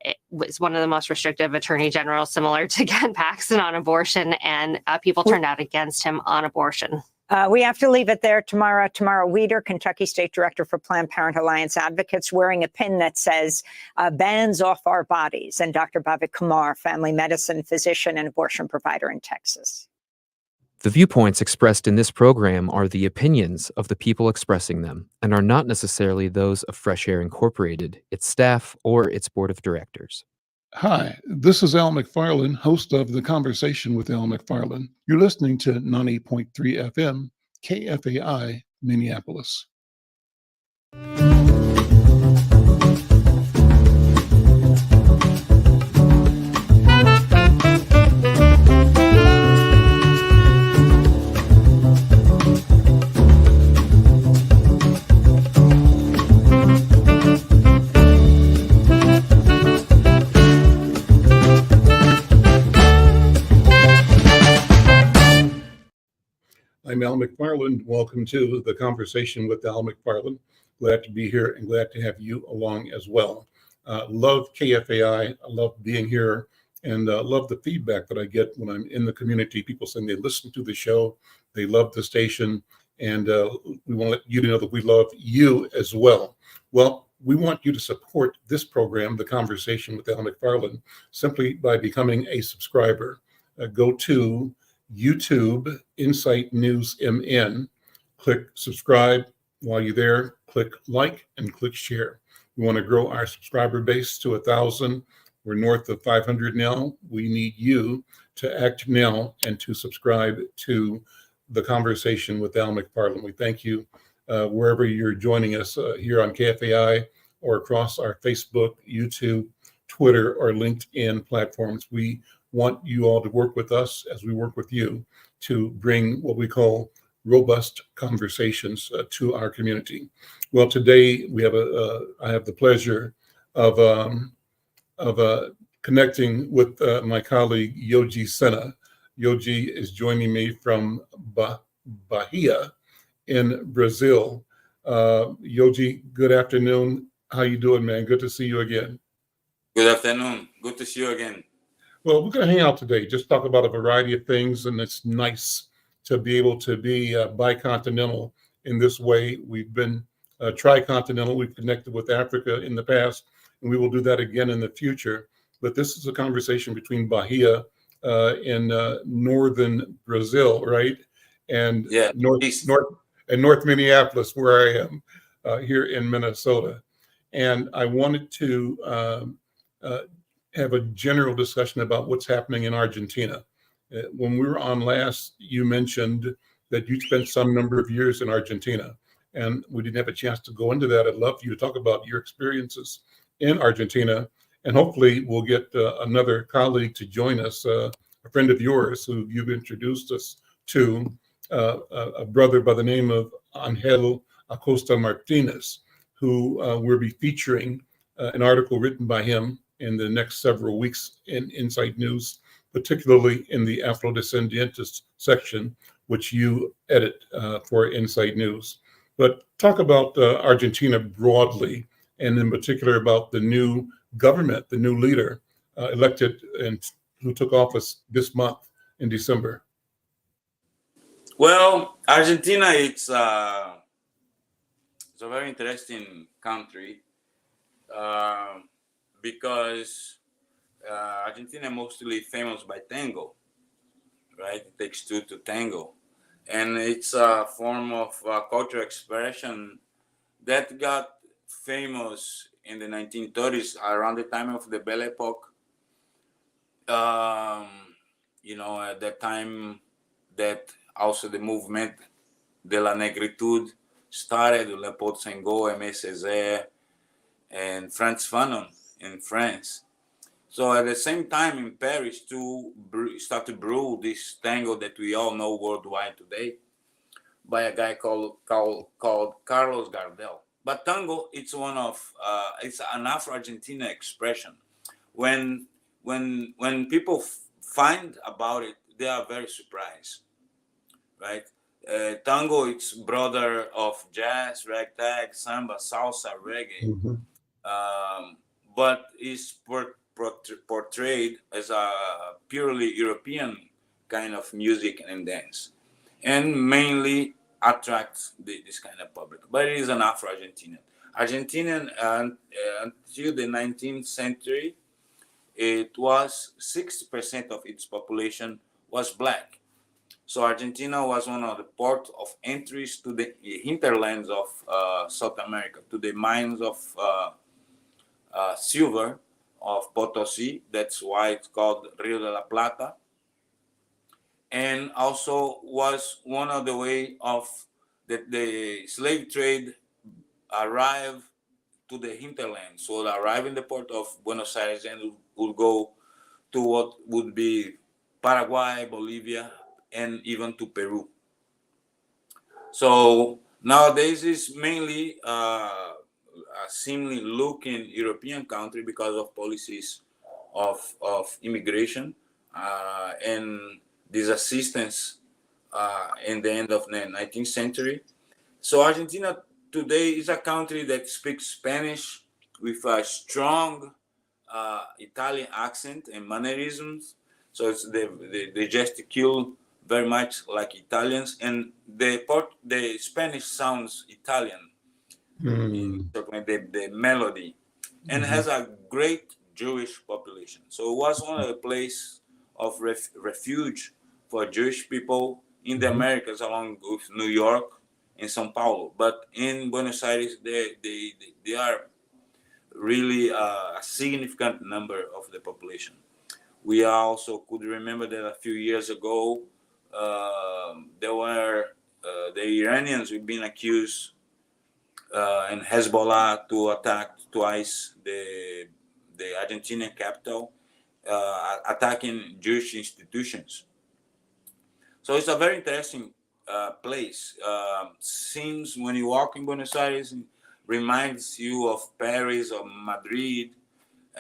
it was one of the most restrictive attorney generals, similar to Ken Paxton on abortion, and people turned out against him on abortion. We have to leave it there. Tamara Weeder, Kentucky State Director for Planned Parenthood Alliance Advocates, wearing a pin that says "Bans off our bodies," and Dr. Bhavik Kumar, family medicine physician and abortion provider in Texas. The viewpoints expressed in this program are the opinions of the people expressing them and are not necessarily those of Fresh Air Incorporated, its staff, or its board of directors. Hi, this is Al McFarlane, host of the Conversation with Al McFarlane. You're listening to 90.3 FM, KFAI, Minneapolis. I'm Al McFarlane. Welcome to the Conversation with Al McFarlane. Glad to be here and glad to have you along as well. Love KFAI. I love being here and love the feedback that I get when I'm in the community. People saying they listen to the show, they love the station, and we want to let you know that we love you as well. Well, we want you to support this program, The Conversation with Al McFarlane, simply by becoming a subscriber. Go to YouTube, Insight News MN, click subscribe. While you're there, click like and click share. We want to grow our subscriber base to 1,000. We're north of 500 now. We need you to act now and to subscribe to The Conversation with Al McFarlane. We thank you wherever you're joining us here on KFAI or across our Facebook, YouTube, Twitter, or LinkedIn platforms. We want you all to work with us as we work with you to bring what we call robust conversations to our community. Well, today we have I have the pleasure of connecting with my colleague Yoji Senna. Yoji is joining me from Bahia in Brazil. Yoji, good afternoon. How you doing, man? Good to see you again. Good afternoon. Good to see you again. Well, we're going to hang out today, just talk about a variety of things, and it's nice to be able to be bicontinental in this way. We've been tricontinental. We've connected with Africa in the past, and we will do that again in the future. But this is a conversation between Bahia in northern Brazil, right? And North Minneapolis, where I am here in Minnesota. And I wanted to have a general discussion about what's happening in Argentina. When we were on last, you mentioned that you spent some number of years in Argentina, and we didn't have a chance to go into that. I'd love for you to talk about your experiences in Argentina, and hopefully we'll get another colleague to join us, a friend of yours who you've introduced us to, a brother by the name of Angel Acosta Martinez, who will be featuring an article written by him in the next several weeks in Insight News, particularly in the Afrodescendientes section, which you edit for Insight News. But talk about Argentina broadly, and in particular about the new government, the new leader elected and who took office this month in December. Well, Argentina, it's a very interesting country. Because Argentina mostly famous by tango, right? It takes two to tango. And it's a form of cultural expression that got famous in the 1930s, around the time of the Belle Epoque. At that time that also the movement de la negritude started, Leopold Senghor, Aimé Césaire, and Frantz Fanon in France. So at the same time in Paris to start to brew this tango that we all know worldwide today by a guy called Carlos Gardel. But tango, it's it's an Afro-Argentina expression. When people find about it, they are very surprised, right? Tango, it's brother of jazz, ragtime, samba, salsa, reggae. Mm-hmm. but is portrayed as a purely European kind of music and dance, and mainly attracts this kind of public. But it is an Afro-Argentinian. Argentinian until the 19th century, it was 60% of its population was black. So Argentina was one of the port of entries to the hinterlands of South America, to the mines of silver of Potosí. That's why it's called Rio de la Plata. And also was one of the way of that the slave trade arrived to the hinterland. So it arrived in the port of Buenos Aires and would go to what would be Paraguay, Bolivia, and even to Peru. So nowadays it's mainly a seemingly looking European country because of policies of immigration and this assistance in the end of the 19th century. So Argentina today is a country that speaks Spanish with a strong Italian accent and mannerisms. So it's they gesticule very much like Italians, and the Spanish sounds Italian, the melody, and has a great Jewish population. So it was one of the places of refuge for Jewish people in the Americas, along with New York and São Paulo. But in Buenos Aires, they are really a significant number of the population. We also could remember that a few years ago, there were the Iranians who've been accused and Hezbollah to attack twice the Argentinian capital, attacking Jewish institutions. So it's a very interesting place. Seems when you walk in Buenos Aires, it reminds you of Paris or Madrid,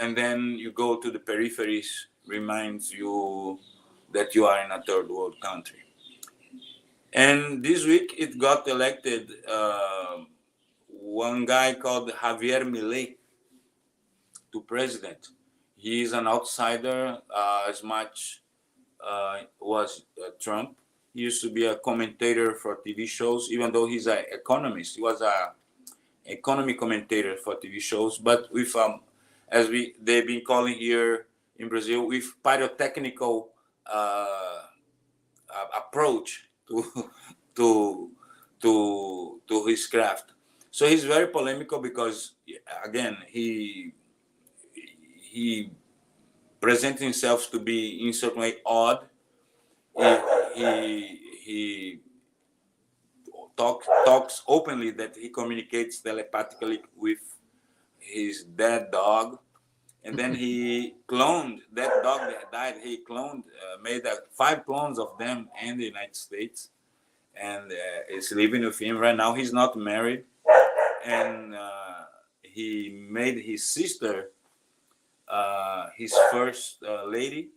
and then you go to the peripheries, reminds you that you are in a third world country. And this week it got elected one guy called Javier Milei to president. He is an outsider as much was Trump. He used to be a commentator for TV shows, even though he's an economist. He was an economy commentator for TV shows, but with they've been calling here in Brazil, with pyrotechnical approach to his craft. So he's very polemical because, again, he presents himself to be in certain way odd. He talks openly that he communicates telepathically with his dead dog, and then he cloned that dog that died. He cloned, made 5 clones of them in the United States, and is living with him right now. He's not married, and he made his sister his first lady.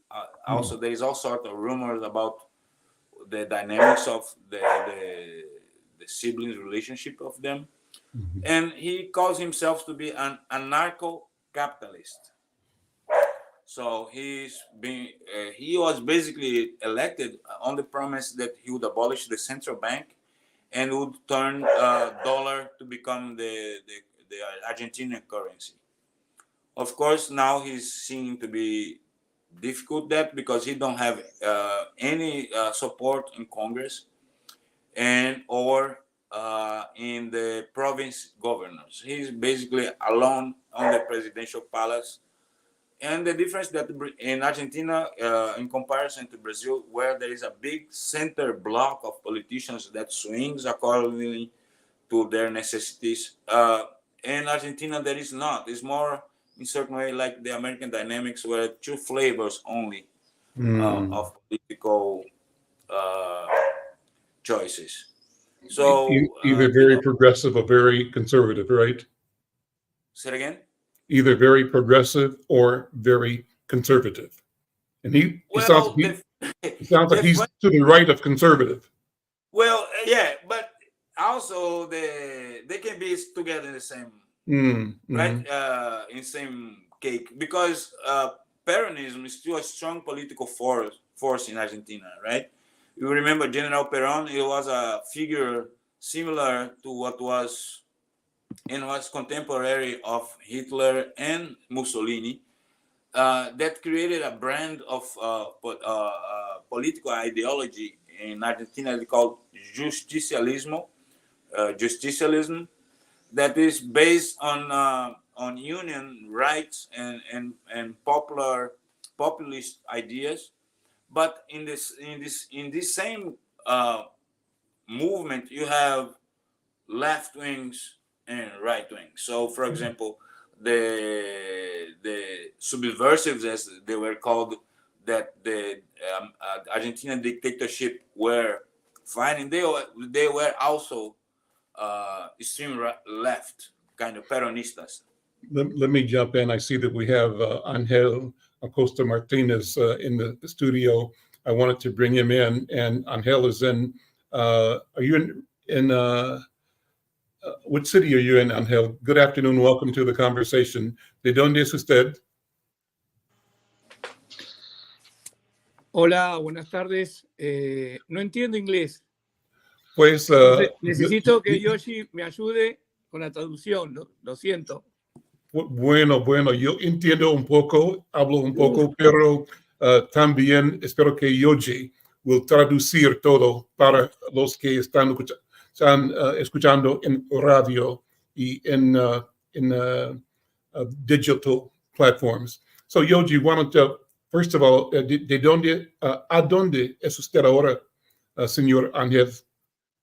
Also, there is all sorts of rumors about the dynamics of the siblings relationship of them. And he calls himself to be an anarcho-capitalist. So he was basically elected on the promise that he would abolish the central bank and would turn dollar to become the Argentinian currency. Of course, now he's seen to be difficult that because he don't have any support in Congress and or in the province governors. He's basically alone on the presidential palace. And the difference that in Argentina, in comparison to Brazil, where there is a big center block of politicians that swings accordingly to their necessities, in Argentina there is not. It's more in certain way like the American dynamics, where 2 flavors only of political choices. So either very progressive or very conservative, right? Say it again. Either very progressive or very conservative, and he sounds like he's to the right of conservative. Well, yeah, but also they can be together in the same right in same cake because Peronism is still a strong political force in Argentina, right? You remember General Perón? He was a figure similar to what was contemporary of Hitler and Mussolini. That created a brand of political ideology in Argentina called justicialism, that is based on union rights and populist ideas. But in this same movement, you have left wings and right wings. So, for example, the subversives, as they were called, that the Argentinian dictatorship were fighting, they were also extreme left, kind of Peronistas. Let me jump in. I see that we have Angel Acosta Martinez in the studio. I wanted to bring him in, and Angel is in. Are you in what city are you in, Angel? Good afternoon. Welcome to the conversation. ¿De dónde es usted? Hola, buenas tardes. No entiendo inglés. Pues necesito que Yoji me ayude con la traducción, ¿no? Lo siento. Bueno, yo entiendo un poco, hablo un poco, pero también espero que Yoji will traducir todo para los que están escuchando en radio y en digital platforms. So Yoji, why don't you, first of all, ¿de dónde, a dónde es usted ahora, señor Ángel?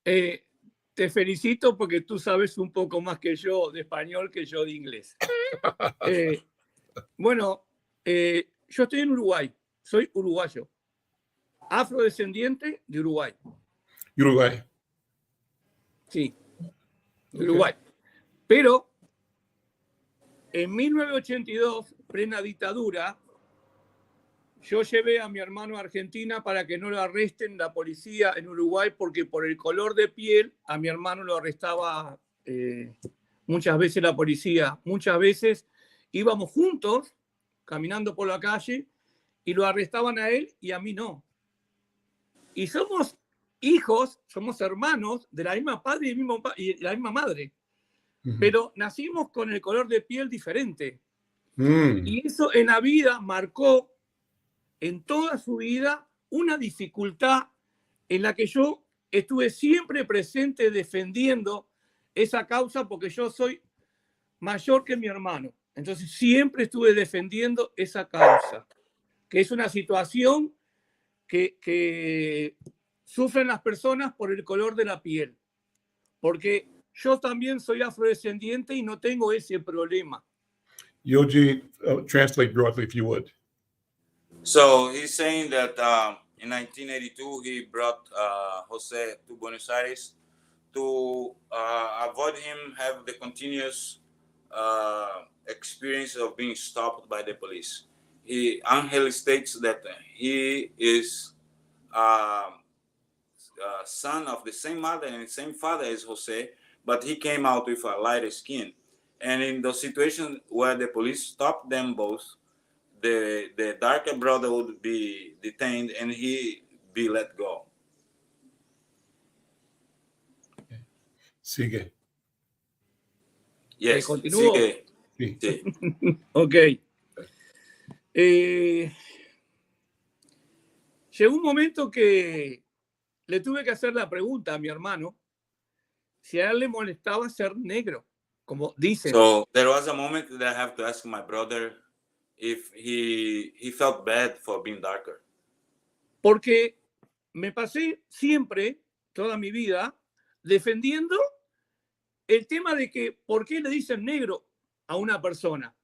Te felicito porque tú sabes un poco más que yo de español que yo de inglés. Bueno, yo estoy en Uruguay, soy uruguayo, afrodescendiente de Uruguay. Uruguay. Sí, Uruguay. Pero en 1982, plena dictadura, yo llevé a mi hermano a Argentina para que no lo arresten la policía en Uruguay porque por el color de piel a mi hermano lo arrestaba muchas veces la policía. Muchas veces íbamos juntos caminando por la calle y lo arrestaban a él y a mí no. Y somos hijos, somos hermanos de la misma padre y la misma madre. Pero nacimos con el color de piel diferente. Y eso en la vida marcó en toda su vida una dificultad en la que yo estuve siempre presente defendiendo esa causa porque yo soy mayor que mi hermano. Entonces siempre estuve defendiendo esa causa, que es una situación que sufren las personas por el color de la piel. Porque yo también soy afrodescendiente y no tengo ese problema. Yoji, translate broadly if you would. So he's saying that in 1982 he brought Jose to Buenos Aires to avoid him have the continuous experience of being stopped by the police. Angel states that he is son of the same mother and the same father as Jose, but he came out with a lighter skin. And in the situation where the police stopped them both, the darker brother would be detained and he be let go. Sigue. Yes, ¿Continúo? sigue. Sí. Sí. Ok. Llegó un momento que le tuve que hacer la pregunta a mi hermano si a él le molestaba ser negro, como dicen. So there was a moment that I have to ask my brother if he felt bad for being darker. Porque me pasé siempre, toda mi vida, defendiendo el tema de que por qué le dicen negro a una persona.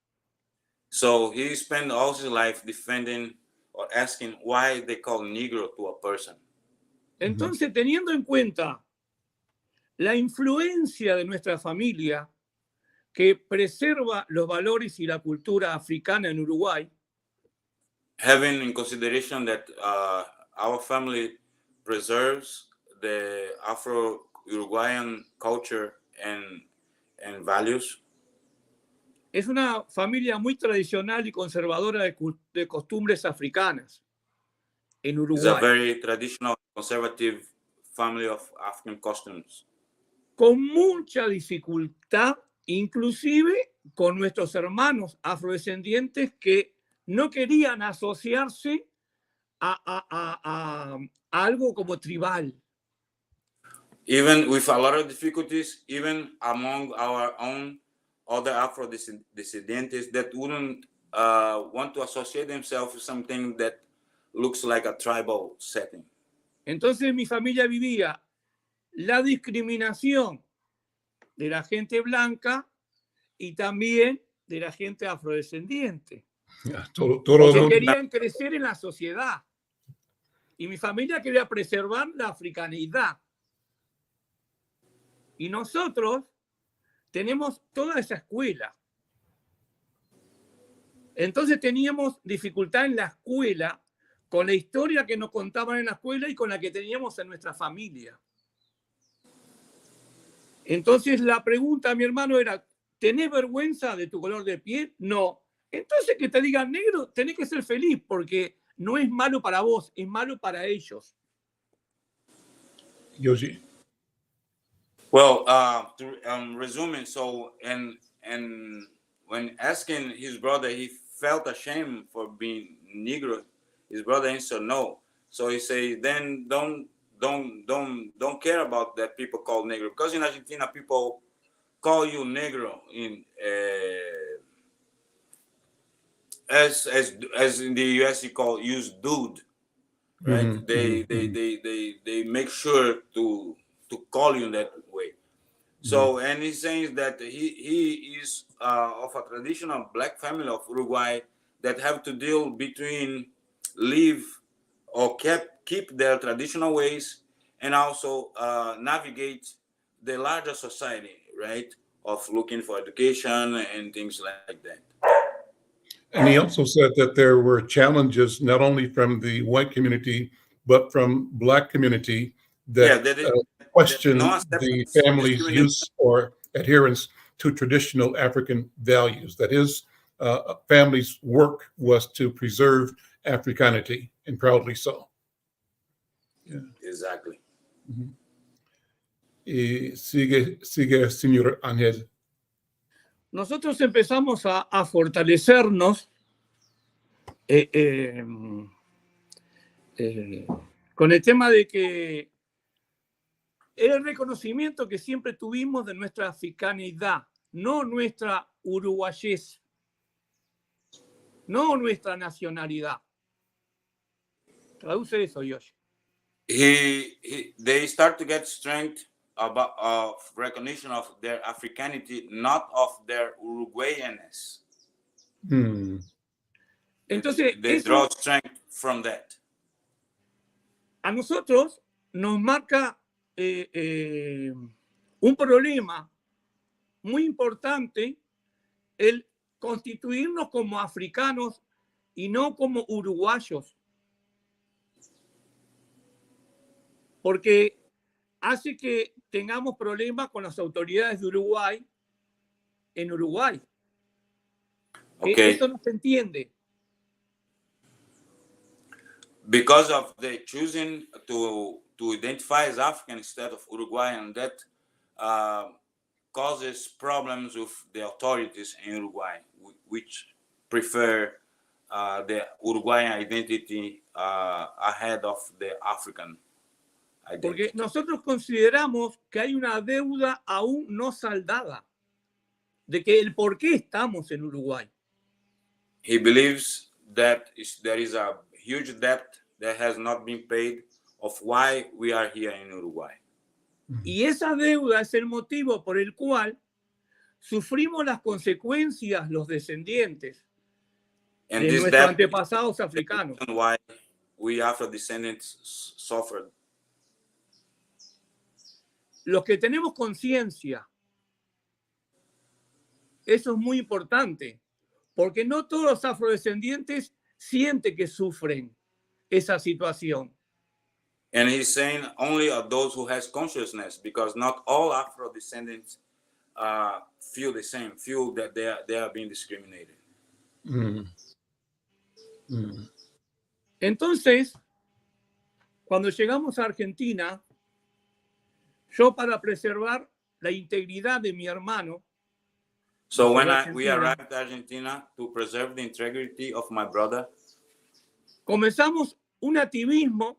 So he spent all his life defending or asking why they call Negro to a person. Entonces, teniendo en cuenta la influencia de nuestra familia que preserva los valores y la cultura africana en Uruguay, Having in consideration that our family preserves the Afro-Uruguayan culture and values, es una familia muy tradicional y conservadora de costumbres africanas en It's a Uruguay. very traditional, conservative family of African customs. Con mucha dificultad, inclusive con nuestros hermanos afrodescendientes que no querían asociarse a algo como tribal. Even with a lot of difficulties, even among our own other Afro-descendants that wouldn't want to associate themselves with something that looks like a tribal setting. Entonces mi familia vivía la discriminación de la gente blanca y también de la gente afrodescendiente. Yeah, Porque querían crecer en la sociedad. Y mi familia quería preservar la africanidad. Y nosotros tenemos toda esa escuela. Entonces teníamos dificultad en la escuela con la historia que nos contaban en la escuela y con la que teníamos en nuestra familia. Entonces la pregunta a mi hermano era, ¿tenés vergüenza de tu color de piel? No. Entonces que te digan negro, tenés que ser feliz porque no es malo para vos, es malo para ellos. Yoji. Well, to resuming, so and when asking his brother, he felt ashamed for being Negro. His brother answered no. So he said, then don't care about that people call Negro, because in Argentina people call you Negro in as in the US you use dude, right? Mm-hmm. They make sure to call you that way. So, and he's saying that he is of a traditional black family of Uruguay that have to deal between live or keep their traditional ways and also navigate the larger society, right? Of looking for education and things like that. And he also said that there were challenges not only from the white community, but from black community that question the family's use or adherence to traditional African values. That his family's work was to preserve Africanity, and proudly so. Yeah. Exactly. Mm-hmm. Y sigue, señor Ángel. Nosotros empezamos a fortalecernos con el tema de que el reconocimiento que siempre tuvimos de nuestra africanidad, no nuestra uruguayez, no nuestra nacionalidad. Traduce eso, Yoji. They start to get strength of recognition of their Africanity, not of their Uruguayanness. Entonces, they draw strength from that. A nosotros nos marca un problema muy importante el constituirnos como africanos y no como uruguayos. Porque hace que tengamos problemas con las autoridades de Uruguay en Uruguay. Okay. Eso no se entiende. Because of the choosing to identify as African instead of Uruguayan, that causes problems with the authorities in Uruguay, which prefer the Uruguayan identity ahead of the African identity. Porque nosotros consideramos que hay una deuda aún no saldada, de que el por qué estamos en Uruguay. He believes that there is a huge debt that has not been paid of why we are here in Uruguay. Y esa deuda es el motivo por el cual sufrimos las consecuencias los descendientes de nuestros antepasados africanos. Why we Afro-descendants suffered. Los que tenemos conciencia, eso es muy importante, porque no todos los afrodescendientes sienten que sufren esa situación. And he's saying only of those who has consciousness, because not all Afro-descendants feel the same, feel that they are being discriminated. Mm. Mm. Entonces, cuando llegamos a Argentina, yo para preservar la integridad de mi hermano, So when we arrived in Argentina, to preserve the integrity of my brother, comenzamos un activismo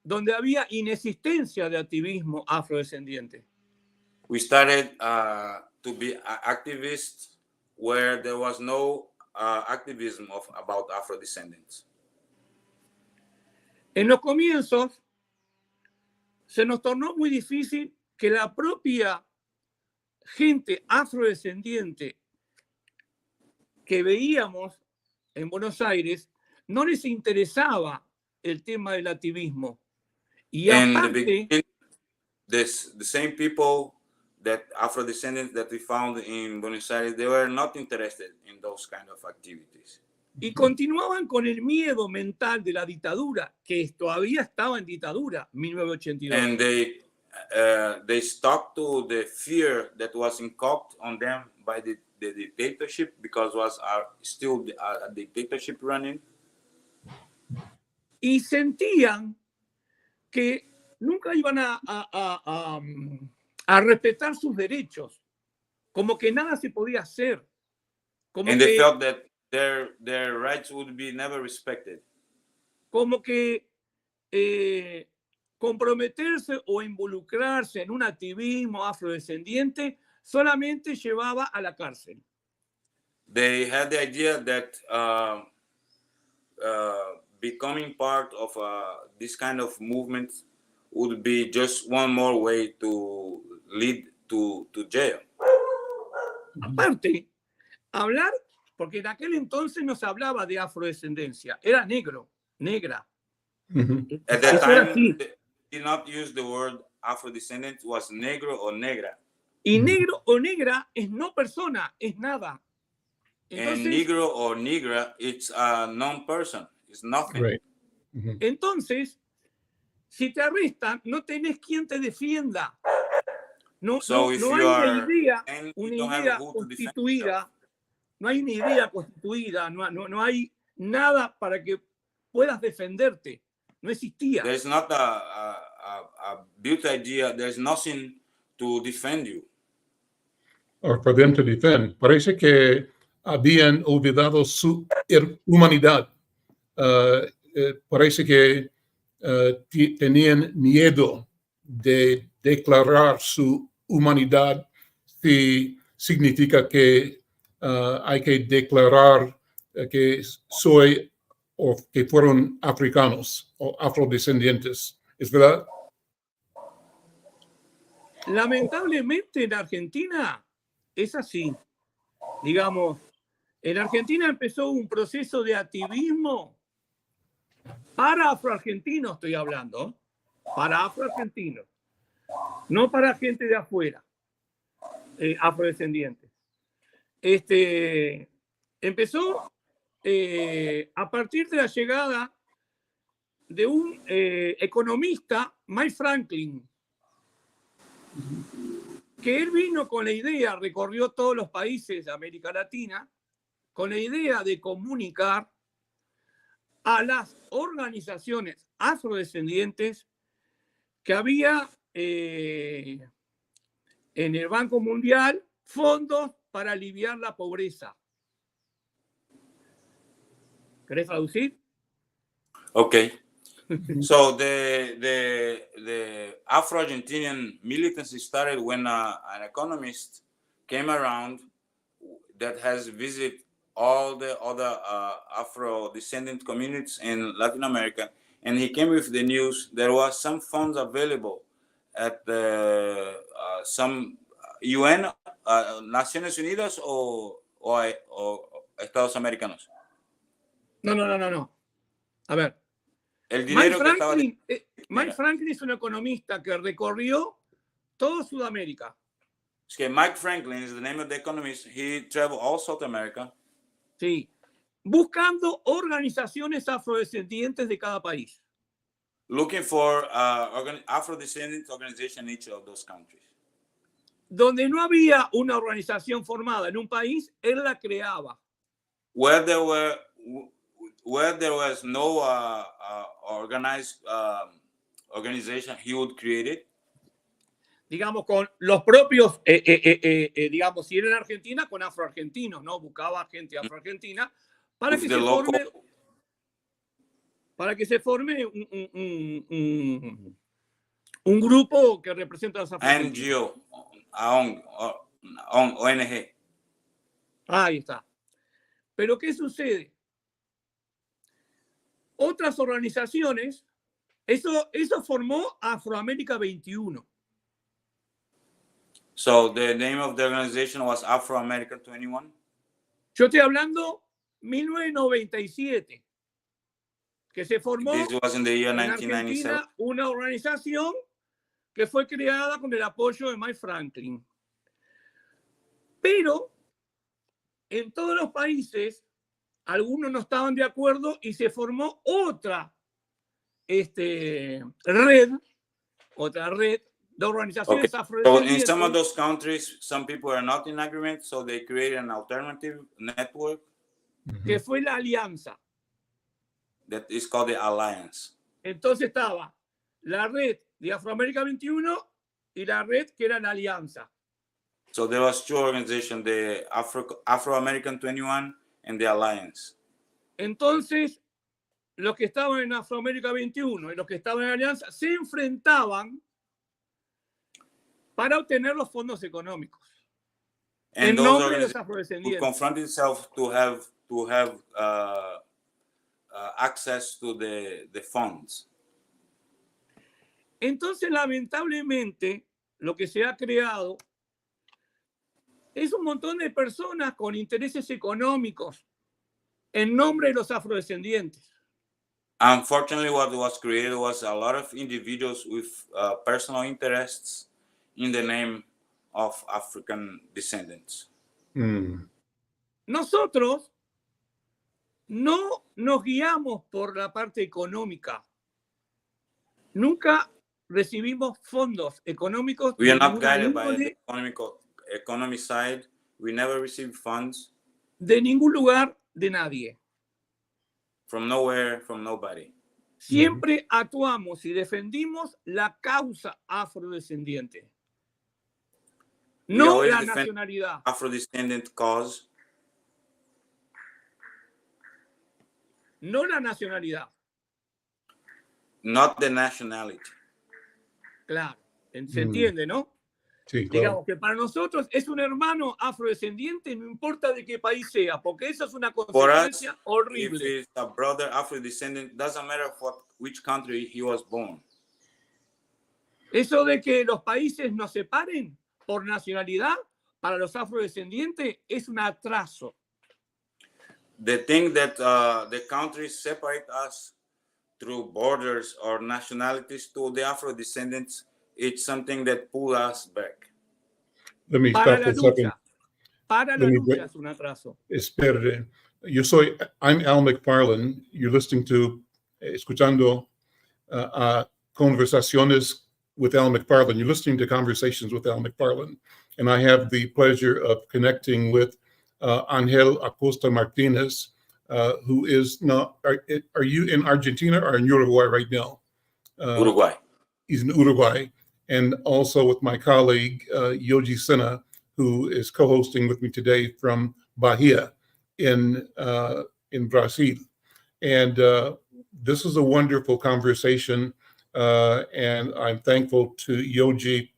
donde había inexistencia de activismo afrodescendiente. we started to be activists where there was no activism about Afro-descendants. En los comienzos, se nos tornó muy difícil que la propia gente afrodescendiente que veíamos en Buenos Aires no les interesaba el tema del activismo. Y aparte, the same people that Afro-descendants that we found in Buenos Aires, they were not interested in those kind of activities. Y continuaban con el miedo mental de la dictadura, que todavía estaba en dictadura, 1982. And they stuck to the fear that was inculcated on them by the dictatorship, because was still a dictatorship running. Y sentían que nunca iban a respetar sus derechos, como que nada se podía hacer. Como And que, they felt that their rights would be never respected. Como que comprometerse o involucrarse en un activismo afrodescendiente solamente llevaba a la cárcel. They had the idea that becoming part of this kind of movement would be just one more way to lead to jail. Aparte, hablar, porque en aquel entonces no se hablaba de afrodescendencia, era negro, negra. Mm-hmm. At that Eso era time, así. they did not use the word Afro-descendant, was negro or negra. Y negro o negra es no persona, es nada. And negro or negra, it's a non-person, it's nothing. Right. Mm-hmm. Entonces, si te arrestan, no tenés quien te defienda. No, So no, if no you hay are una you don't have idea who to defend constituida, yourself. no hay una idea constituida, no hay nada para que puedas defenderte. No existía. There's not a built idea, there's nothing to defend you. Or for them to defend. Parece que habían olvidado su humanidad. Parece que tenían miedo de declarar su humanidad, si significa que hay que declarar que soy o que fueron africanos o afrodescendientes. ¿Es verdad? Lamentablemente en Argentina es así. Digamos, en Argentina empezó un proceso de activismo para afroargentinos, estoy hablando, para afroargentinos, no para gente de afuera, afrodescendientes. Empezó a partir de la llegada de un economista, Mike Franklin, que él vino con la idea, recorrió todos los países de América Latina, con la idea de comunicar a las organizaciones afrodescendientes que había en el Banco Mundial fondos para aliviar la pobreza. ¿Querés traducir? Okay. So the Afro-Argentinian militancy started when an economist came around that has visited all the other Afro-descendant communities in Latin America, and he came with the news there was some funds available at the some UN, Naciones Unidas o Estados Americanos. No. A ver. El dinero Mike Franklin es un economista que recorrió toda Sudamérica. Okay, Mike Franklin is the name of the economist. He traveled all South America. Sí. Buscando organizaciones afrodescendientes de cada país. Looking for Afro-descendant organization in each of those countries. donde no había una organización formada en un país, él la creaba. Where there was no organized organization, he would create it. Digamos, con los propios, digamos, si era en Argentina, con afroargentinos, ¿no? Buscaba gente afroargentina para que se forme un grupo que representa a los afroargentinos. ONG. Ahí está. Pero ¿qué sucede? Otras organizaciones, eso formó Afroamérica 21. So the name of the organization was Afro American 21. Yo estoy hablando 1997, que se formó This was in the year en 1997. Argentina una organización que fue creada con el apoyo de Mike Franklin. Pero en todos los países, algunos no estaban de acuerdo y se formó otra red de organizaciones Okay. So afrodescendientes. in some of those countries, some people are not in agreement, so they created an alternative network Que fue la Alianza. that is called the Alliance. Entonces estaba la red de Afroamérica 21 y la red que era la Alianza. So there was two organizations, the Afro-American 21 and the Alliance. Entonces, los que estaban en Afroamérica 21 y los que estaban en la Alianza se enfrentaban para obtener los fondos económicos. And En those nombre de los organizations would afrodescendientes. confront itself to have access to the funds. Entonces, lamentablemente, lo que se ha creado es un montón de personas con intereses económicos en nombre de los afrodescendientes. Unfortunately, what was created was a lot of individuals with personal interests in the name of African descendants. Nosotros no nos guiamos por la parte económica. Nunca recibimos fondos económicos. We are not guided by the economic side. We never received funds de ningún lugar, de nadie. from nowhere, from nobody. Siempre actuamos y defendimos la causa afrodescendiente. No la nacionalidad. Afro-descendant cause. No la nacionalidad. Not the nationality. Claro, se entiende, ¿no? Sí, claro. Digamos que para nosotros es un hermano afrodescendiente, no importa de qué país sea, porque eso es una consecuencia horrible. If it's a brother Afro-descendant, doesn't matter which country he was born. Eso de que los países nos separen por nacionalidad, para los afrodescendientes, es un atraso. The thing that the countries separate us through borders or nationalities to the Afro-descendants, it's something that pulls us back. Let me Para stop la for a second. lucha. Para la Let me lucha break- es un atraso. Espere. I'm Al McFarlane. You're listening to, escuchando Conversaciones with Al McFarlane. You're listening to Conversations with Al McFarlane. And I have the pleasure of connecting with Angel Acosta Martinez, who is now, are you in Argentina or in Uruguay right now? Uruguay. He's in Uruguay. And also with my colleague, Yoji Senna, who is co-hosting with me today from Bahia in Brazil. And this is a wonderful conversation. And I'm thankful to Yoji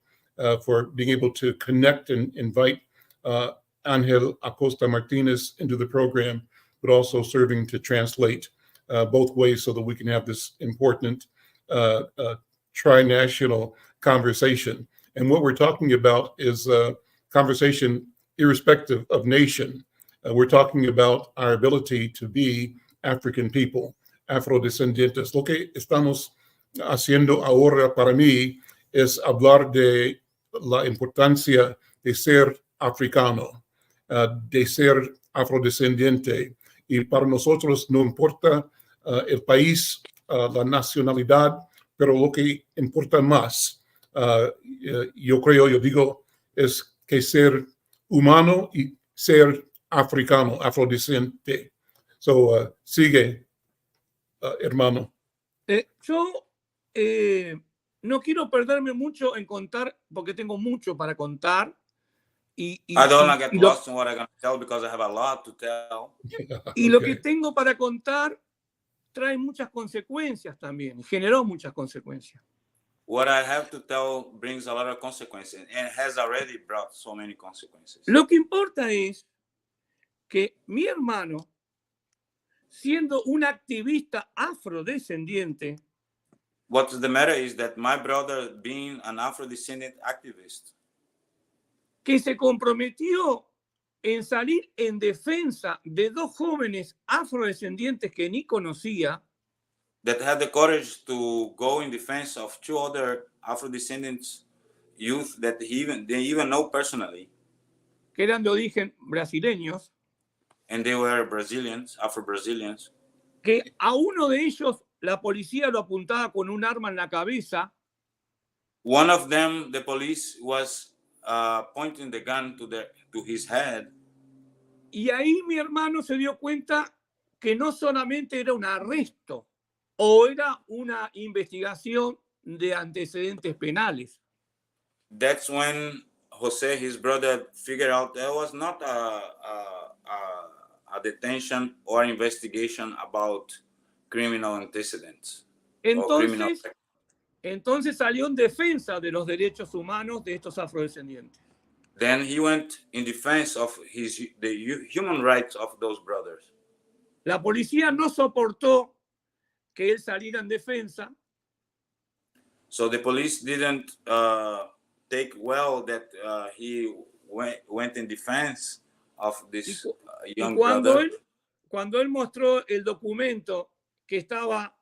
for being able to connect and invite Angel Acosta Martinez into the program, but also serving to translate both ways so that we can have this important tri-national conversation. And what we're talking about is a conversation irrespective of nation. We're talking about our ability to be African people, afrodescendientes. Lo que estamos haciendo ahora para mí es hablar de la importancia de ser africano, de ser afrodescendiente. Y para nosotros no importa el país, la nacionalidad, pero lo que importa más, yo digo es que ser humano y ser africano, afrodescendiente. So, sigue, hermano. Yo no quiero perderme mucho en contar, porque tengo mucho para contar. I don't want to get y lo- lost in what I'm going to tell because I have a lot to tell. y lo que tengo para contar trae muchas consecuencias también, y generó muchas consecuencias. What I have to tell brings a lot of consequences and has already brought so many consequences. Lo que importa es que mi hermano, siendo un activista afrodescendiente, What's the matter is that my brother, being an Afro-descendant activist, que se comprometió en salir en defensa de dos jóvenes afrodescendientes que ni conocía, that had the courage to go in defense of two other Afro-descendants youth that they even know personally, que eran de origen brasileños, and they were Brazilians, Afro-Brazilians, que a uno de ellos la policía lo apuntaba con un arma en la cabeza. One of them, the police was pointing the gun to his head. Y ahí mi hermano se dio cuenta que no solamente era un arresto o era una investigación de antecedentes penales. That's when Jose, his brother, figured out there was not a detention or investigation about criminal antecedents. Entonces salió en defensa de los derechos humanos de estos afrodescendientes. Then he went in defense of the human rights of those brothers. La policía no soportó que él saliera en defensa. So the police didn't take well that he went in defense of this young brother. Cuando él mostró el documento que estaba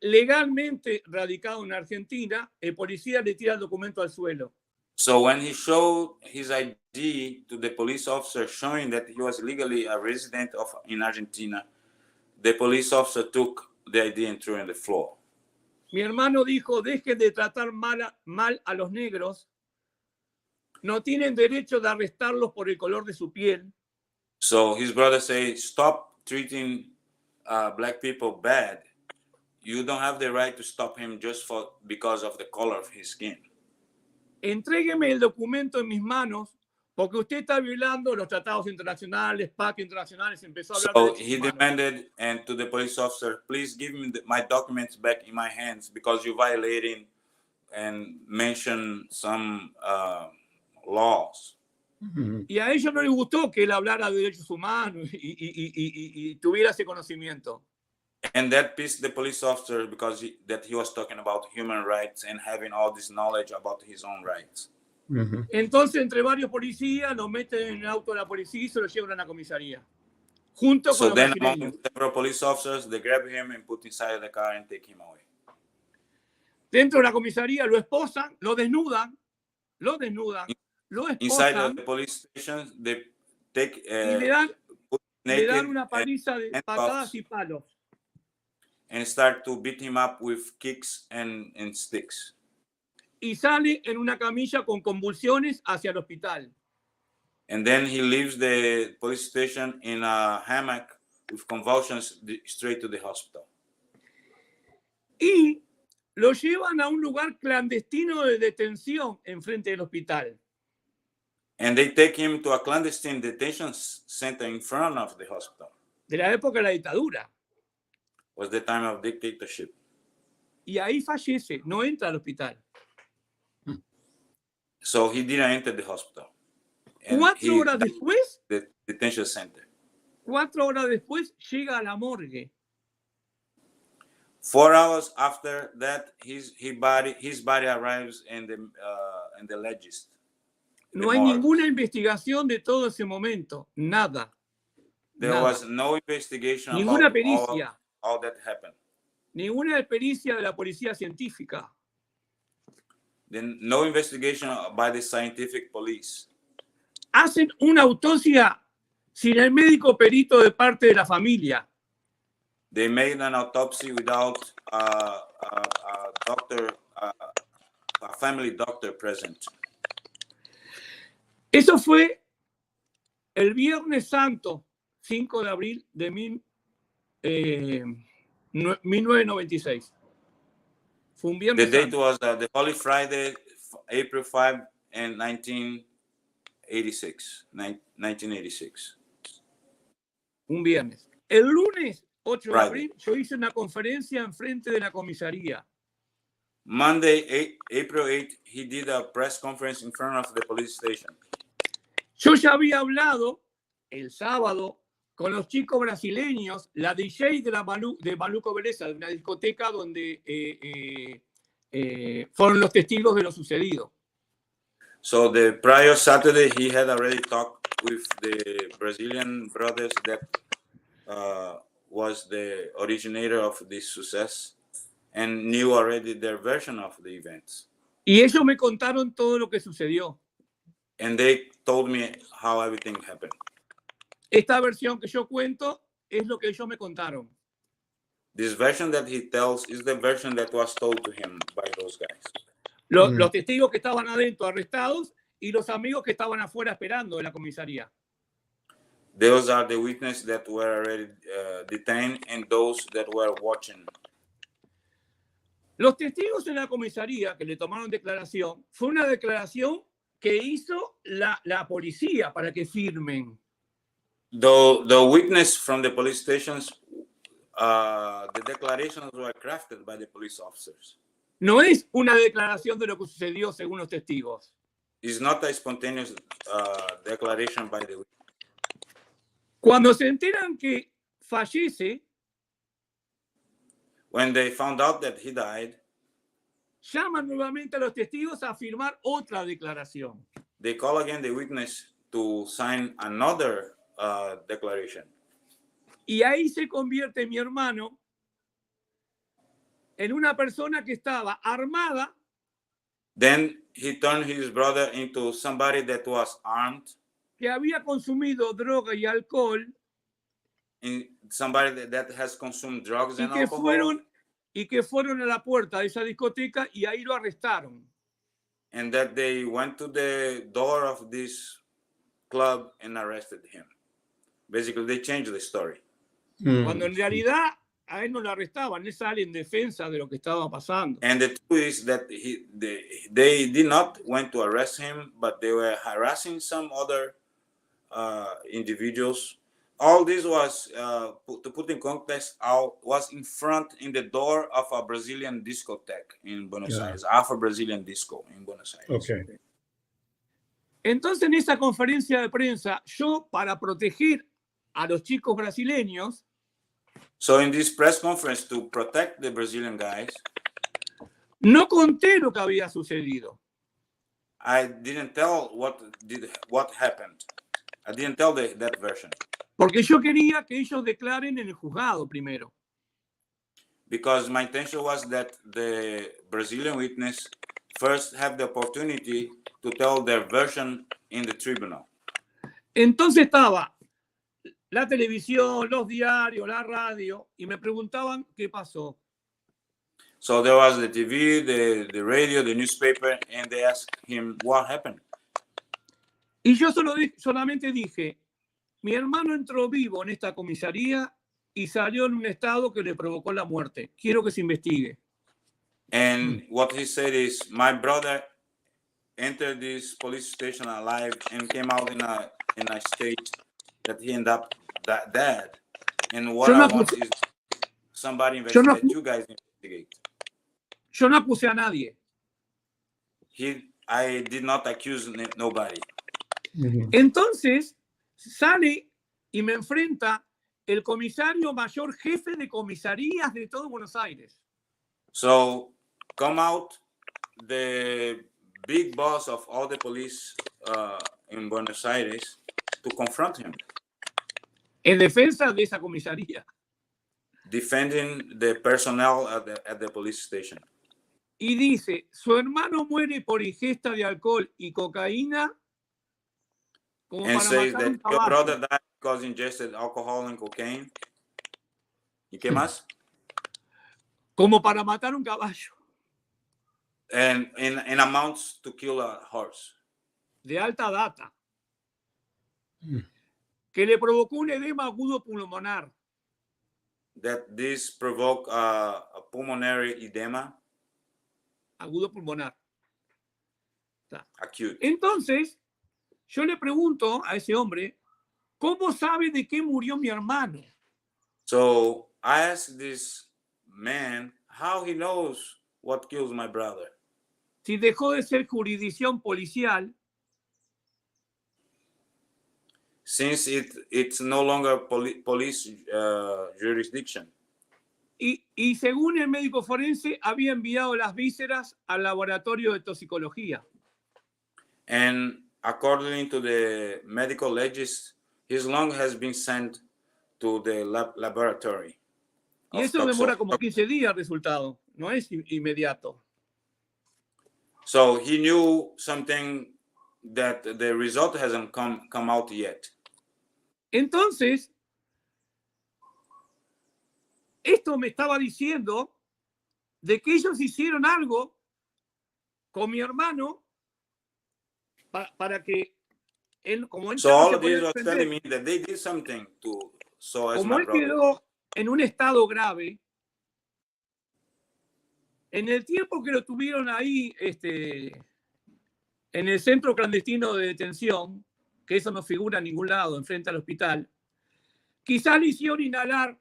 legalmente radicado en Argentina, el policía le tira el documento al suelo. So when he showed his ID to the police officer showing that he was legally a resident in Argentina, the police officer took the ID and threw it on the floor. Mi hermano dijo, dejen de tratar mal a los negros, no tienen derecho de arrestarlos por el color de su piel. So his brother said, stop treating black people bad. You don't have the right to stop him just because of the color of his skin. Entrégueme el documento en mis manos porque usted está violando los tratados internacionales, pactos internacionales. Empezó a hablar so de he demanded, and to the police officer, please give me my documents back in my hands because you're violating and mention some laws. Y a ellos no les gustó que él hablara de derechos humanos y tuviera ese conocimiento. And that pissed the police officer because he was talking about human rights and having all this knowledge about his own rights. Entonces, entre varios policías, lo meten en el auto de la policía y se lo llevan a la comisaría. Junto con So los then brasileños. among several police officers, they grab him and put inside the car and take him away. Dentro de la comisaría lo esposan, lo desnudan, lo Inside esposan the police station, they take y le dan una paliza de patadas y palos. And start to beat him up with kicks and sticks. Y sale en una camilla con convulsiones hacia el hospital. And then he leaves the police station in a hammock with convulsions straight to the hospital. Y lo llevan a un lugar clandestino de detención enfrente del hospital. And they take him to a clandestine detention center in front of the hospital. De la época de la dictadura. Was the time of dictatorship. Y ahí fallece, no entra al hospital. So he didn't enter the hospital. And 4 horas después, the detention center. 4 horas después llega a la morgue. 4 hours after that, his body arrives in the legist. No hay ninguna investigación de todo ese momento, nada. There was no investigation Ninguna about pericia. all that happened. Ninguna pericia de la policía científica. Then no investigation by the scientific police. Hacen una autopsia sin el médico perito de parte de la familia. They made an autopsy without a doctor, a family doctor present. Eso fue el Viernes Santo, 5 de abril de 1996. Fue un The Viernes date Santo. was the Holy Friday, April 5 in 1986. 1986. Un viernes. El lunes 8 de Friday. abril yo hice una conferencia enfrente de la comisaría. Monday, April 8, he did a press conference in front of the police station. Yo ya había hablado el sábado con los chicos brasileños, la DJ de Maluco Beleza, de una discoteca donde fueron los testigos de lo sucedido. So the prior Saturday, he had already talked with the Brazilian brothers that was the originator of this success and knew already their version of the events. Y ellos me contaron todo lo que sucedió. And they told me how everything happened. Esta versión que yo cuento es lo que ellos me contaron. This version that he tells is the version that was told to him by those guys. Los testigos que estaban adentro arrestados y los amigos que estaban afuera esperando en la comisaría. Those are the witnesses that were already detained and those that were watching. Los testigos en la comisaría que le tomaron declaración, fue una declaración que hizo la policía para que firmen. The witness from the police stations, the declarations were crafted by the police officers. No es una declaración de lo que sucedió según los testigos. It's not a spontaneous declaration by the witness. Cuando se enteran que fallece, When they found out that he died, llaman nuevamente a los testigos a firmar otra declaración. they call again the witness to sign another declaration. Y ahí se convierte mi hermano en una persona que estaba armada, Then he turned his brother into somebody that was armed, que había consumido droga y alcohol, somebody that has consumed drugs y and que alcohol, fueron a la puerta de esa discoteca y ahí lo arrestaron. and that they went to the door of this club and arrested him. Basically, they changed the story. Cuando en realidad a él no lo arrestaban, él sale en defensa de lo que estaba pasando. And the truth is that they did not went to arrest him, but they were harassing some other individuals. All this was, to put in context, was in the door of a Brazilian discotheque in Buenos Aires, Afro-Brazilian disco in Buenos Aires. Okay. Entonces en esa conferencia de prensa, yo para proteger a los chicos brasileños, So in this press conference, to protect the Brazilian guys, no conté lo que había sucedido. I didn't tell what happened. I didn't tell that version. Porque yo quería que ellos declaren en el juzgado primero. Because my intention was that the Brazilian witness first have the opportunity to tell their version in the tribunal. Entonces estaba la televisión, los diarios, la radio, y me preguntaban qué pasó. So there was the TV, the radio, the newspaper, and they asked him what happened. Y yo solamente dije, mi hermano entró vivo en esta comisaría y salió en un estado que le provocó la muerte. Quiero que se investigue. And what he said is, my brother entered this police station alive and came out in a state that he ended up dead. And what I want is somebody investigate. You guys investigate. Yo no acusé a nadie. I did not accuse nobody. Entonces sale y me enfrenta el comisario mayor jefe de comisarías de todo Buenos Aires. So come out the big boss of all the police in Buenos Aires to confront him. En defensa de esa comisaría. Defending the personnel at the police station. Y dice, su hermano muere por ingesta de alcohol y cocaína. Como And para says matar that un your caballo. brother died because he ingested alcohol and cocaine. ¿Y qué más? Como para matar un caballo. And in amounts to kill a horse. De alta data. que le provocó un edema agudo pulmonar. That this provoked a pulmonary edema, Agudo pulmonar. acute. Entonces, yo le pregunto a ese hombre, ¿cómo sabe de qué murió mi hermano? So I asked this man how he knows what kills my brother. Si dejó de ser jurisdicción policial, Since it's no longer police jurisdiction. y según el médico forense, había enviado las vísceras al laboratorio de toxicología. And according to the medical legis, his lung has been sent to the laboratory. Y eso demora como 15 días el resultado, no es inmediato. So he knew something that the result hasn't come out yet. Entonces, esto me estaba diciendo de que ellos hicieron algo con mi hermano para que él, como él, So all of this was telling me that they did something as como my él brother. quedó en un estado grave, en el tiempo que lo tuvieron ahí en el centro clandestino de detención, que eso no figura en ningún lado, enfrente al hospital, quizás le hicieron inhalar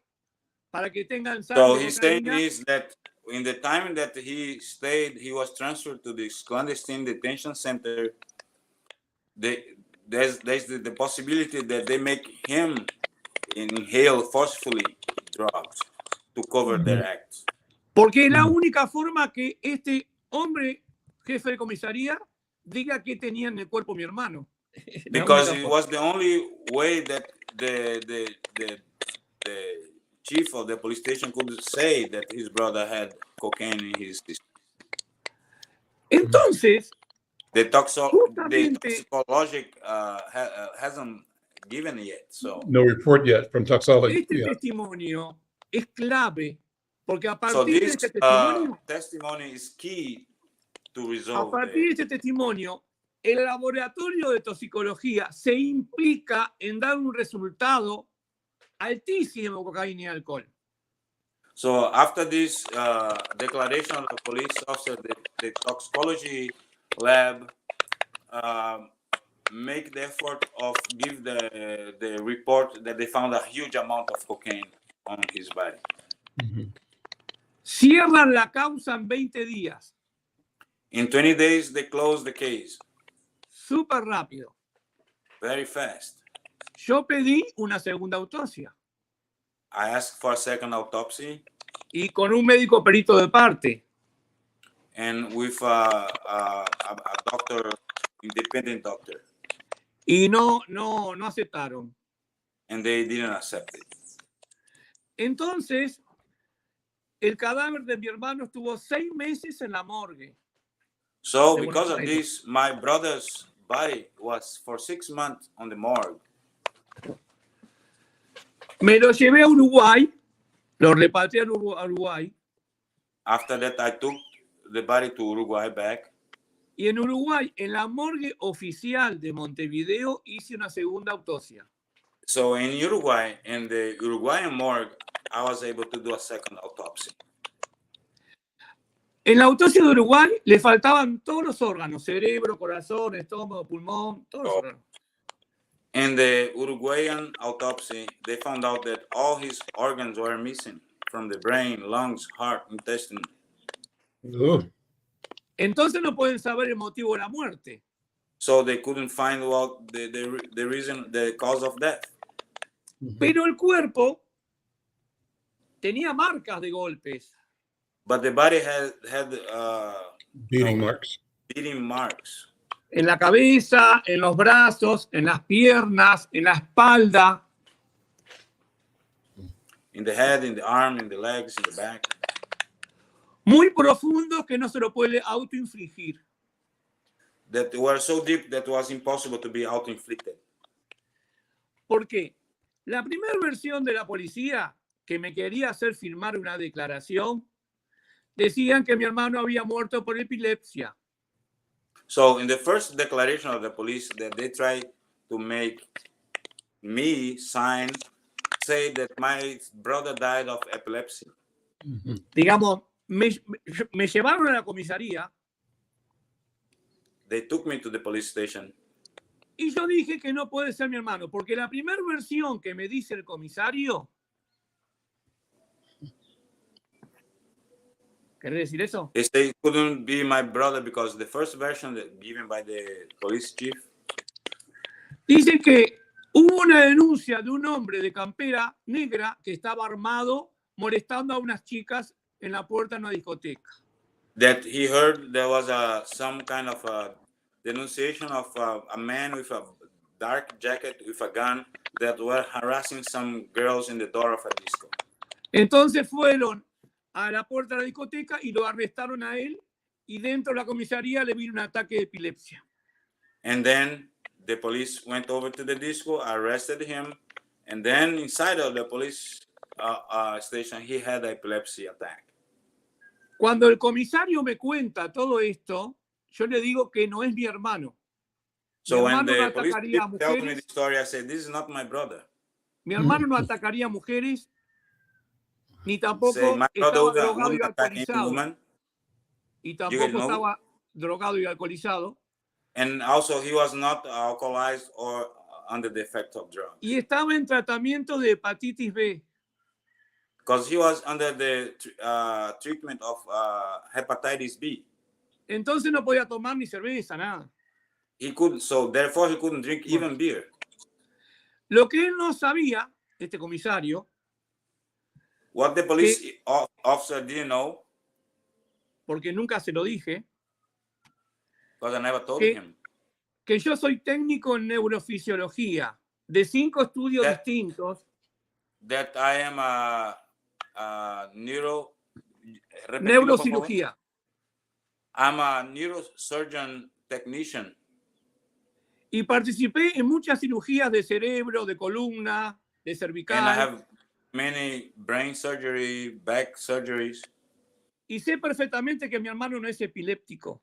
para que tengan sangre. So he's saying is that in the time that he stayed, he was transferred to this clandestine detention center. There's the possibility that they make him inhale forcefully drugs to cover their acts. Porque es la única forma que este hombre, jefe de comisaría, diga que tenía en el cuerpo mi hermano. Because it was the only way that the chief of the police station could say that his brother had cocaine in his system. Entonces, The toxicologic hasn't given yet. So No report yet from toxicology. este testimonio es clave, porque a So partir de this este testimonio, testimony is key to a resolve. partir de este testimonio, el laboratorio de toxicología se implica en dar un resultado altísimo de cocaína y alcohol. So after this declaration of the police officer, the toxicology lab make the effort of give the report that they found a huge amount of cocaine on his body. Cierran la causa en 20 días. In 20 days, they closed the case. Súper rápido. Very fast. Yo pedí una segunda autopsia I asked for a second autopsy y con un médico perito de parte. and with a doctor, independent doctor, Y no aceptaron. and they didn't accept it. Entonces, el cadáver de mi hermano estuvo 6 meses en la morgue. So De because Buenos of Aires. this, my brother's body was for 6 months on the morgue. Me lo llevé a Uruguay, lo repatrié a Uruguay, After that, I took the body to Uruguay back. y en Uruguay, en la morgue oficial de Montevideo, hice una segunda autopsia. So in Uruguay, in the Uruguayan morgue, I was able to do a second autopsy. En la autopsia de Uruguay le faltaban todos los órganos, cerebro, corazón, estómago, pulmón, todos los órganos. In the Uruguayan autopsy, they found out that all his organs were missing from the brain, lungs, heart, intestine. Ugh. Entonces no pueden saber el motivo de la muerte. So they couldn't find out the reason, the cause of death. Pero el cuerpo tenía marcas de golpes. But the body had Beating marks. beating marks En la cabeza, en los brazos, en las piernas, en la espalda. in the head, in the arm, in the legs, in the back. Muy profundos que no se lo puede autoinfligir. That were so deep that was impossible to be auto-inflicted. ¿Por qué? La primera versión de la policía que me quería hacer firmar una declaración, decían que mi hermano había muerto por epilepsia. So in the first declaration of the police that they tried to make me sign say that my brother died of epilepsy. Digamos, me llevaron a la comisaría They took me to the police station. y yo dije que no puede ser mi hermano, porque la primera versión que me dice el comisario, ¿querés decir eso? They say it couldn't be my brother because the first version that given by the police chief Dice que hubo una denuncia de un hombre de campera negra que estaba armado molestando a unas chicas en la puerta de una discoteca. that he heard there was some kind of a denunciation of a man with a dark jacket with a gun that were harassing some girls in the door of a disco. Entonces fueron a la puerta de la discoteca y lo arrestaron a él y dentro de la comisaría le vino un ataque de epilepsia. And then the police went over to the disco, arrested him, and then inside of the police station, he had an epilepsy attack. Cuando el comisario me cuenta todo esto, yo le digo que no es mi hermano. So when hermano no the police atacaría a chief told me the mujeres. story, I said, this is not my brother. Mi hermano no atacaría a mujeres, ni Say, tampoco my estaba brother drogado y wouldn't attack any alcoholizado. woman. Y get tampoco no? estaba drogado y alcoholizado. And also he was not alcoholized or under the effect of drugs. Y estaba en tratamiento de hepatitis B. Because he was under the treatment of hepatitis B. Entonces no podía tomar ni cerveza, nada. Therefore he couldn't drink even beer. Lo que él no sabía, este comisario, What the police officer didn't know, porque nunca se lo dije, because I never told que, him, que yo soy técnico en neurofisiología de 5 estudios That- distintos. that I am a Neurocirugía. I'm a neurosurgeon technician. Y participé en muchas cirugías de cerebro, de columna, de And I cervical. have many brain surgery, back surgeries. Y sé perfectamente que mi hermano no es epiléptico.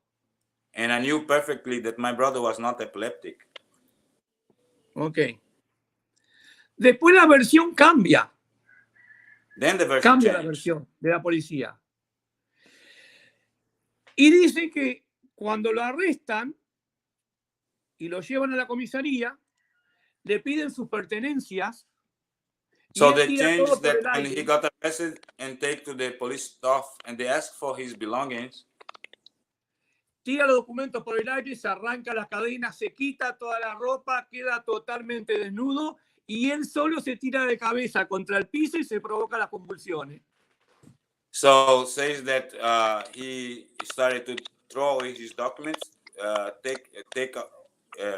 And I knew perfectly that my brother was not epileptic. Ok. Después la versión cambia. Then the version Cambia la changed. versión de la policía. Y dice que cuando lo arrestan y lo llevan a la comisaría, le piden sus pertenencias. y So él they tira todo changed por that el when aire. he got arrested and take to the police staff and they asked for his belongings. Tira los documentos por el aire, se arranca las cadenas, se quita toda la ropa, queda totalmente desnudo y él solo se tira de cabeza contra el piso y se provoca las convulsiones. So says that he started to throw away his documents,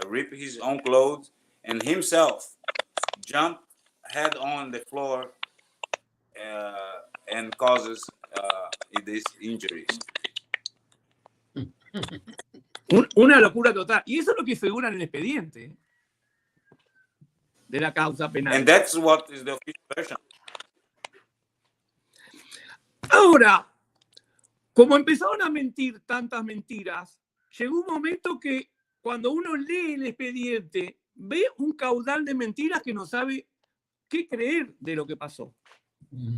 rip his own clothes, and himself jump head on the floor and causes these injuries. Una locura total. Y eso es lo que figura en el expediente de la causa penal. And that's what is the official version. Ahora, como empezaron a mentir tantas mentiras, llegó un momento que cuando uno lee el expediente, ve un caudal de mentiras que no sabe qué creer de lo que pasó.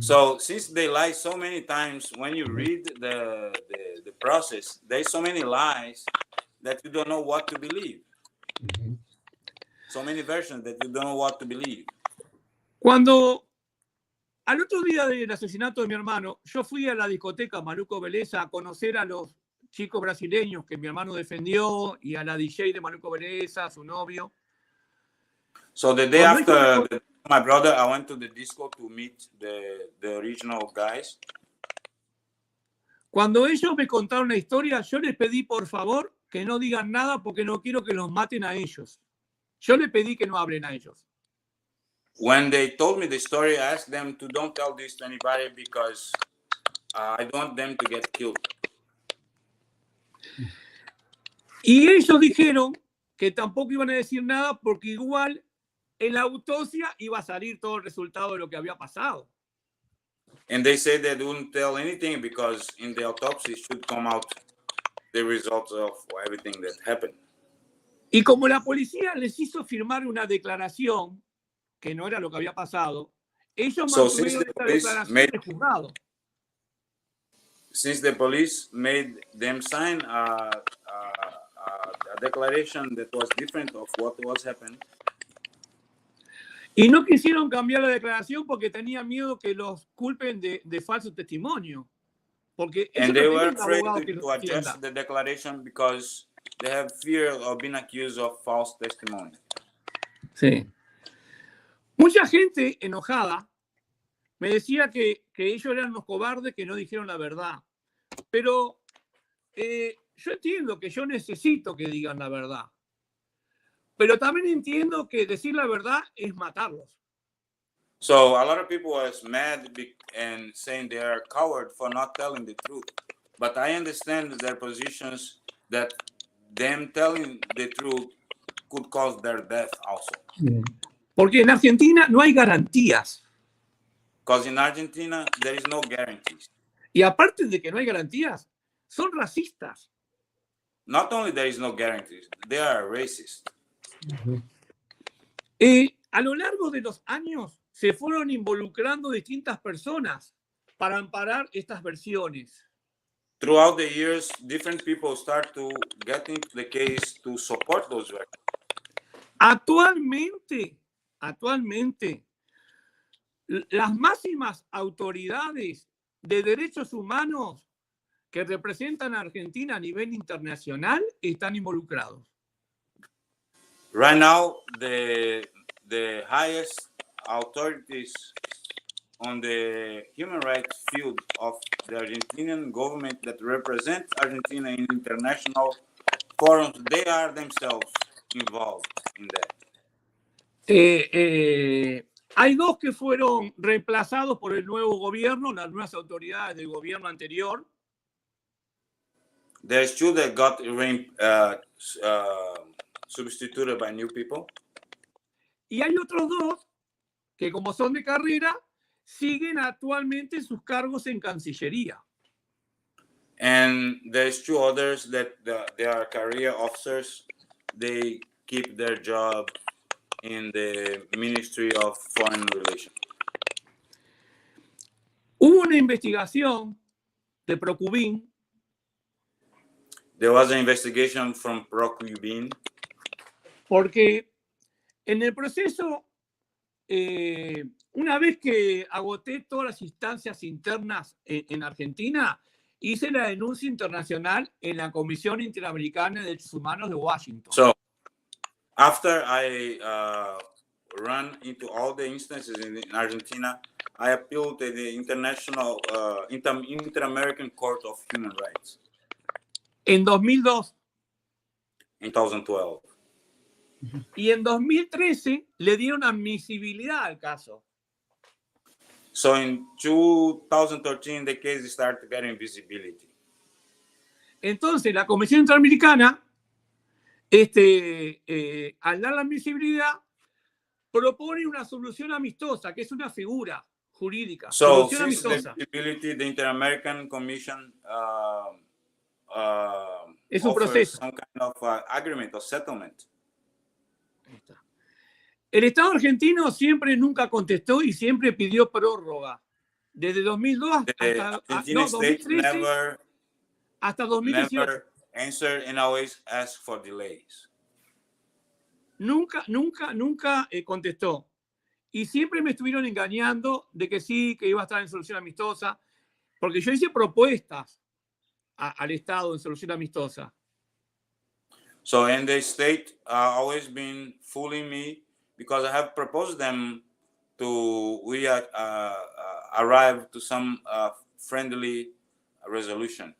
So since they lie so many times, when you read the process, there's so many lies that you don't know what to believe. So many versions that you don't know what to believe. Cuando al otro día del asesinato de mi hermano, yo fui a la discoteca Maluco Beleza a conocer a los chicos brasileños que mi hermano defendió y a la DJ de Maluco Beleza, a su novio. So the day Cuando after my brother, I went to the disco to meet the original guys. Cuando ellos me contaron la historia, yo les pedí por favor que no digan nada porque no quiero que los maten a ellos. Yo les pedí que no hablen a ellos. When they told me the story, I asked them to don't tell this to anybody because I don't want them to get killed. Y ellos dijeron que tampoco iban a decir nada porque igual en la autopsia iba a salir todo el resultado de lo que había pasado. And they said they wouldn't tell anything because in the autopsy should come out the results of everything that happened. Y como la policía les hizo firmar una declaración que no era lo que había pasado, ellos So since mantuvieron the esta police declaración made en el juzgado. since the police made them sign a declaration that was different of what was happening, Y no quisieron cambiar la declaración porque tenían miedo que los culpen de falso testimonio. Porque ellos and no they were tenían un afraid abogado que to los defienda. adjust the declaration because they have fear of being accused of false testimony. Sí. Mucha gente enojada me decía que ellos eran los cobardes que no dijeron la verdad. Pero yo entiendo que yo necesito que digan la verdad. Pero también entiendo que decir la verdad es matarlos. So a lot of people was mad and saying they are coward for not telling the truth. But I understand their positions that them telling the truth could cause their death also. Porque en Argentina no hay garantías. Because in Argentina, there is no guarantees. Y aparte de que no hay garantías, son racistas. Not only there is no guarantees, they are racist. A lo largo de los años se fueron involucrando distintas personas para amparar estas versiones. Throughout the years, different people start to get into the case to support those versions. Actualmente, las máximas autoridades de derechos humanos que representan a Argentina a nivel internacional están involucrados. Right now, the highest authorities on the human rights field of the Argentinian government that represent Argentina in international forums, they are themselves involved in that. Hay dos que fueron reemplazados por el nuevo gobierno, las nuevas autoridades del gobierno anterior. There's two that got substituted by new people. Y hay otros dos que, como son de carrera, siguen actualmente sus cargos en Cancillería. And there's two others that they are career officers. They keep their job in the Ministry of Foreign Relations. Hubo una investigación de Procubin. There was an investigation from Procubin. Porque en el proceso, una vez que agoté todas las instancias internas en Argentina, hice la denuncia internacional en la Comisión Interamericana de Derechos Humanos de Washington. So, after I ran into all the instances in Argentina, I appealed to the International Inter-American Court of Human Rights. En 2002. In 2012. Y en 2013 le dieron admisibilidad al caso. So in 2013, the case started getting visibility. Entonces, la Comisión Interamericana, al dar la admisibilidad, propone una solución amistosa, que es una figura jurídica. So Solución since amistosa. the visibility, the Inter-American Commission Es un offers proceso. some kind of agreement or settlement. Ahí está. El Estado argentino siempre nunca contestó y siempre pidió prórroga. Desde 2002 The hasta, Argentine state 2013 hasta 2018. never answered and always asked for delays. Nunca contestó. Y siempre me estuvieron engañando de que sí, que iba a estar en solución amistosa, porque yo hice propuestas al Estado en solución amistosa. So, and the state always been fooling me because I have proposed them to arrive to some friendly resolution.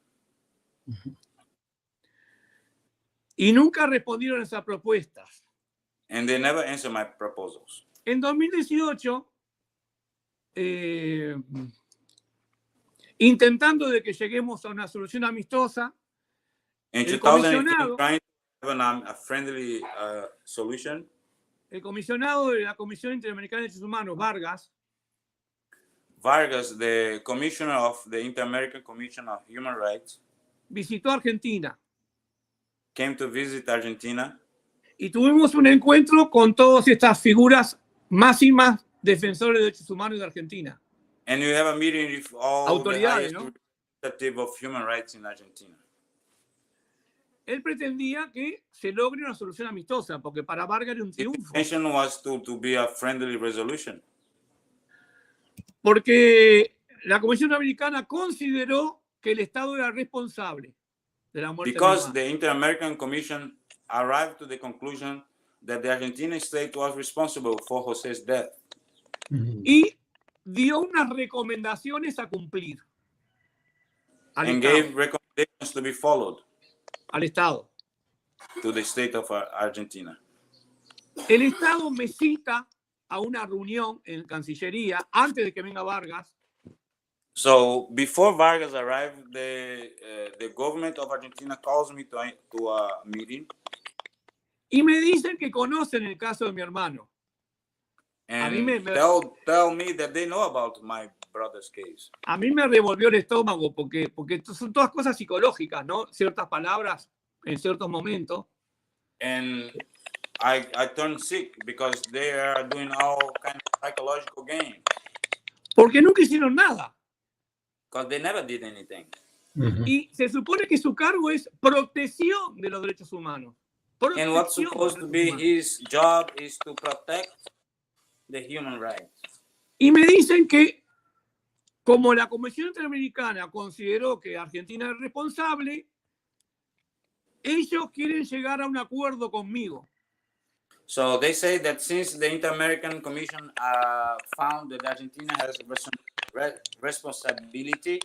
Y nunca respondieron a esas propuestas. And they never answer my proposals. En 2018, intentando de que lleguemos a una solución amistosa, In el 2018, trying to have a friendly solution, el comisionado de la Comisión Interamericana de Derechos Humanos, Vargas, the commissioner of the Inter-American Commission of Human Rights, visitó Argentina came to visit Argentina. y tuvimos un encuentro con todas estas figuras más y más defensores de derechos humanos de Argentina. And you have a meeting with all the Autoridades, highest ¿no? representative of human rights in Argentina. Él pretendía que se logre una solución amistosa, porque para Vargas era un The triunfo. intention was to be a friendly resolution. Porque la Comisión Americana consideró que el Estado era responsable de la muerte de mi Because hermano. the Inter-American Commission arrived to the conclusion that the Argentine state was responsible for José's death. Y dio unas recomendaciones a cumplir al And Estado, gave recommendations to be followed al Estado. to the state of Argentina. El Estado me cita a una reunión en Cancillería antes de que venga Vargas. So before Vargas arrived, the government of Argentina calls me to a meeting. Y me dicen que conocen el caso de mi hermano. And mí me- tell me that they know about my brother's case. A mí me revolvió el estómago porque son todas cosas psicológicas, ¿no? Ciertas palabras en ciertos momentos. And I turned sick because they are doing all kind of psychological games Porque nunca hicieron nada. because they never did anything. Y se supone que su cargo es protección de los derechos humanos. And what's Protección de los supposed to derechos be humanos. his job is to protect the human rights. Y me dicen que como la Comisión Interamericana consideró que Argentina es responsable, ellos quieren llegar a un acuerdo conmigo. So they say that since the Inter-American Commission found that Argentina has responsibility,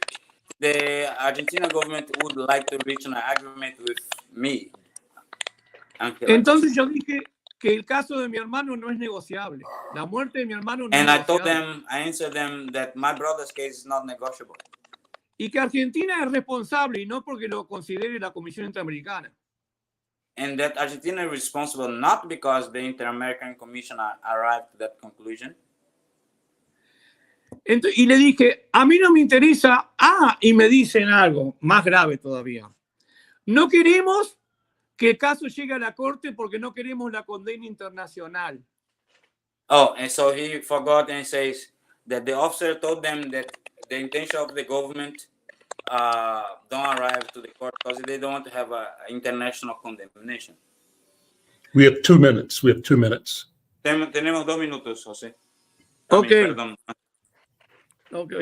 the Argentina government would like to reach an agreement with me. Entonces yo dije que el caso de mi hermano no es negociable. La muerte de mi hermano no And es I told negociable. them, I answered them that my brother's case is not negotiable. Y que Argentina es responsable y no porque lo considere la Comisión Interamericana. And that Argentina is responsible not because the Inter-American Commission arrived to that conclusion. Y le dije, a mí no me interesa. Y me dicen algo más grave todavía. No queremos que el caso llegue a la corte porque no queremos la condena internacional. Oh, and so he forgot and says that the officer told them that the intention of the government don't arrive to the court because they don't want to have an international condemnation. We have 2 minutes. We have 2 minutes. Tenemos 2 minutos, José. Ok. Perdón. Ok.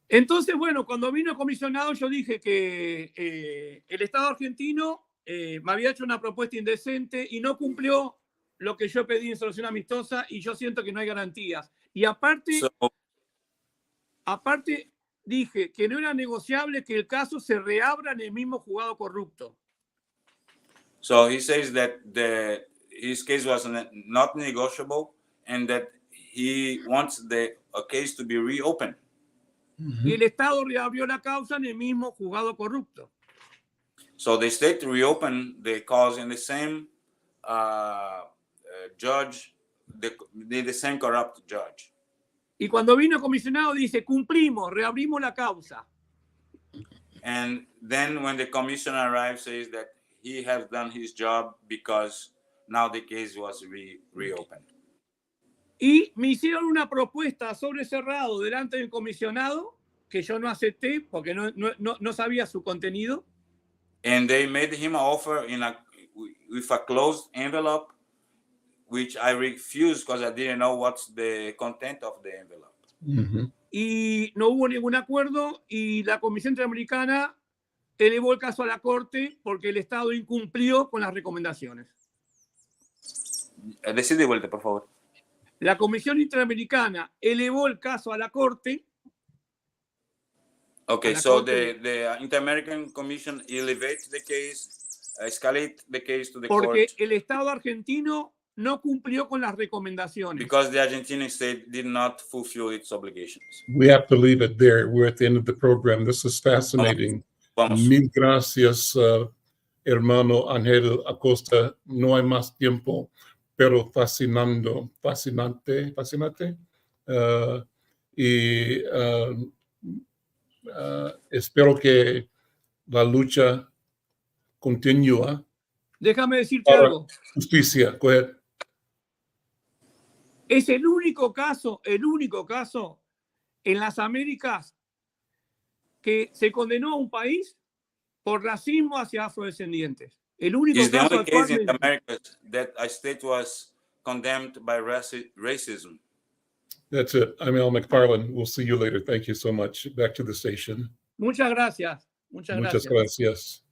Entonces, bueno, cuando vino el comisionado, yo dije que el Estado argentino me había hecho una propuesta indecente y no cumplió lo que yo pedí en solución amistosa y yo siento que no hay garantías. Y aparte dije que no era negociable que el caso se reabra en el mismo juzgado corrupto. So he says that his case was not negotiable and that he wants the case to be reopened. Y el Estado reabrió la causa en el mismo juzgado corrupto. So the state reopened the cause in the same judge, the same corrupt judge. Y cuando vino el comisionado dice, cumplimos, reabrimos la causa. And then when the commissioner arrives, says that he has done his job because now the case was reopened. Y me hicieron una propuesta sobre cerrado delante del comisionado que yo no acepté porque no sabía su contenido. And they made him an offer with a closed envelope, which I refused because I didn't know what's the content of the envelope. Y no hubo ningún acuerdo y la Comisión Interamericana elevó el caso a la Corte porque el Estado incumplió con las recomendaciones. Decide de vuelta, por favor. La Comisión Interamericana elevó el caso a la Corte. Okay, so the Inter-American Commission elevates the case, escalate the case to the court. Porque el Estado argentino no cumplió con las recomendaciones. Because the Argentine state did not fulfill its obligations. We have to leave it there. We're at the end of the program. This is fascinating. Vamos. Mil gracias, hermano Ángel Acosta. No hay más tiempo, pero fascinante. Espero que la lucha continúa. Déjame decirte Ahora, algo. Justicia, go ahead. Es el único caso en las Américas que se condenó a un país por racismo hacia afrodescendientes. El único It's the caso only case in the actualmente. Americas that a state was condemned by racism. That's it. I'm Al McFarlane. We'll see you later. Thank you so much. Back to the station. Muchas gracias. Muchas Muchas gracias. gracias.